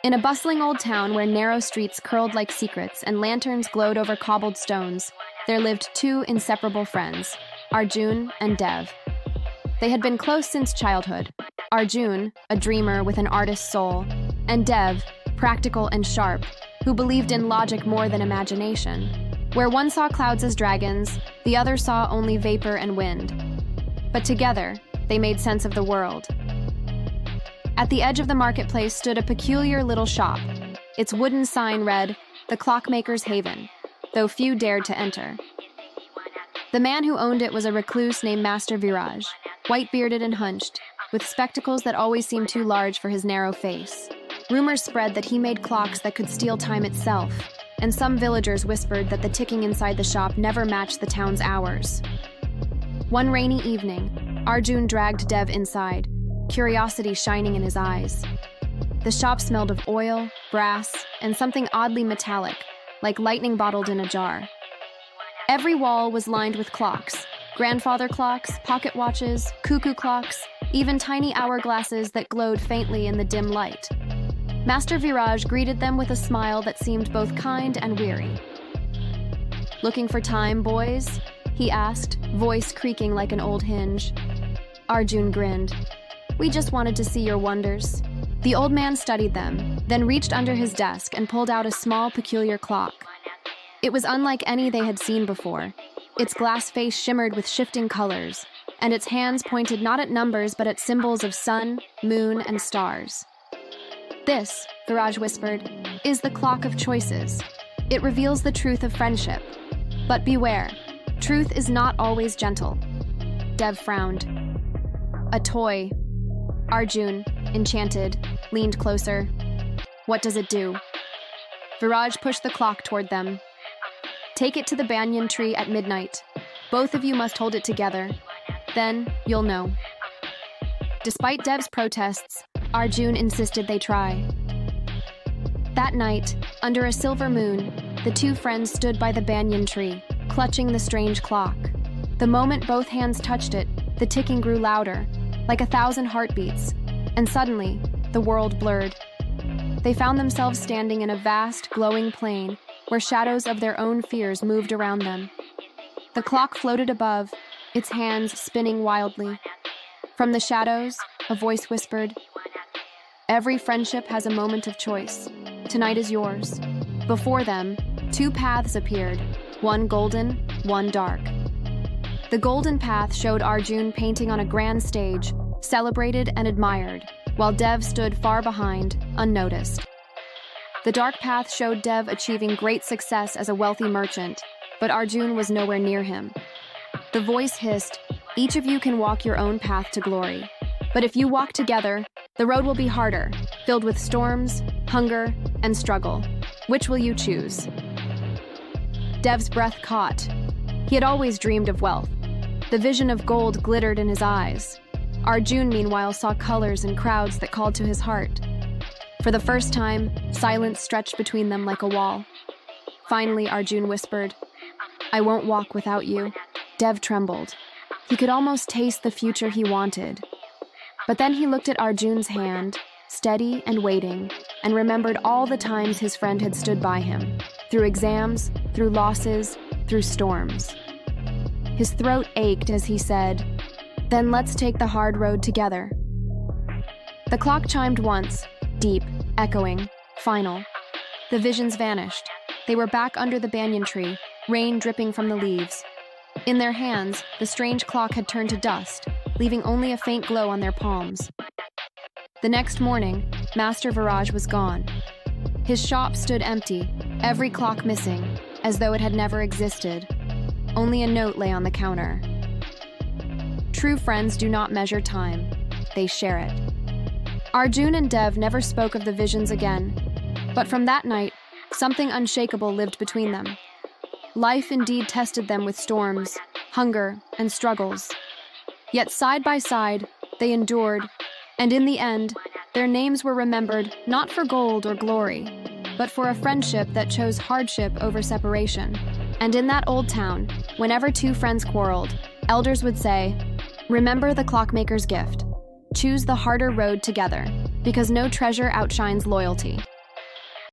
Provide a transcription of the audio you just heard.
In a bustling old town where narrow streets curled like secrets and lanterns glowed over cobbled stones, there lived two inseparable friends, Arjun and Dev. They had been close since childhood. Arjun, a dreamer with an artist's soul, and Dev, practical and sharp, who believed in logic more than imagination. Where one saw clouds as dragons, the other saw only vapor and wind. But together, they made sense of the world. At the edge of the marketplace stood a peculiar little shop. Its wooden sign read, "The Clockmaker's Haven," though few dared to enter. The man who owned it was a recluse named Master Viraj, white-bearded and hunched, with spectacles that always seemed too large for his narrow face. Rumors spread that he made clocks that could steal time itself, and some villagers whispered that the ticking inside the shop never matched the town's hours. One rainy evening, Arjun dragged Dev inside, curiosity shining in his eyes. The shop smelled of oil, brass, and something oddly metallic, like lightning bottled in a jar. Every wall was lined with clocks, grandfather clocks, pocket watches, cuckoo clocks, even tiny hourglasses that glowed faintly in the dim light. Master Viraj greeted them with a smile that seemed both kind and weary. "Looking for time, boys?" he asked, voice creaking like an old hinge. Arjun grinned. "We just wanted to see your wonders." The old man studied them, then reached under his desk and pulled out a small, peculiar clock. It was unlike any they had seen before. Its glass face shimmered with shifting colors, and its hands pointed not at numbers but at symbols of sun, moon, and stars. "This," Viraj whispered, "is the clock of choices. It reveals the truth of friendship. But beware, truth is not always gentle." Dev frowned. "A toy." Arjun, enchanted, leaned closer. "What does it do?" Viraj pushed the clock toward them. "Take it to the banyan tree at midnight. Both of you must hold it together. Then you'll know." Despite Dev's protests, Arjun insisted they try. That night, under a silver moon, the two friends stood by the banyan tree, clutching the strange clock. The moment both hands touched it, the ticking grew louder, like 1,000 heartbeats, and suddenly, the world blurred. They found themselves standing in a vast, glowing plain where shadows of their own fears moved around them. The clock floated above, its hands spinning wildly. From the shadows, a voice whispered, "Every friendship has a moment of choice. Tonight is yours." Before them, two paths appeared, one golden, one dark. The golden path showed Arjun painting on a grand stage, celebrated and admired, while Dev stood far behind, unnoticed. The dark path showed Dev achieving great success as a wealthy merchant, but Arjun was nowhere near him. The voice hissed, "Each of you can walk your own path to glory. But if you walk together, the road will be harder, filled with storms, hunger, and struggle. Which will you choose?" Dev's breath caught. He had always dreamed of wealth. The vision of gold glittered in his eyes. Arjun, meanwhile, saw colors and crowds that called to his heart. For the first time, silence stretched between them like a wall. Finally, Arjun whispered, "I won't walk without you." Dev trembled. He could almost taste the future he wanted. But then he looked at Arjun's hand, steady and waiting, and remembered all the times his friend had stood by him, through exams, through losses, through storms. His throat ached as he said, "Then let's take the hard road together." The clock chimed once, deep, echoing, final. The visions vanished. They were back under the banyan tree, rain dripping from the leaves. In their hands, the strange clock had turned to dust, leaving only a faint glow on their palms. The next morning, Master Viraj was gone. His shop stood empty, every clock missing, as though it had never existed. Only a note lay on the counter. True friends do not measure time, they share it. Arjun and Dev never spoke of the visions again, but from that night, something unshakable lived between them. Life indeed tested them with storms, hunger, and struggles. Yet side by side, they endured, and in the end, their names were remembered not for gold or glory, but for a friendship that chose hardship over separation. And in that old town, whenever two friends quarreled, elders would say, "Remember the clockmaker's gift. Choose the harder road together." because no treasure outshines loyalty.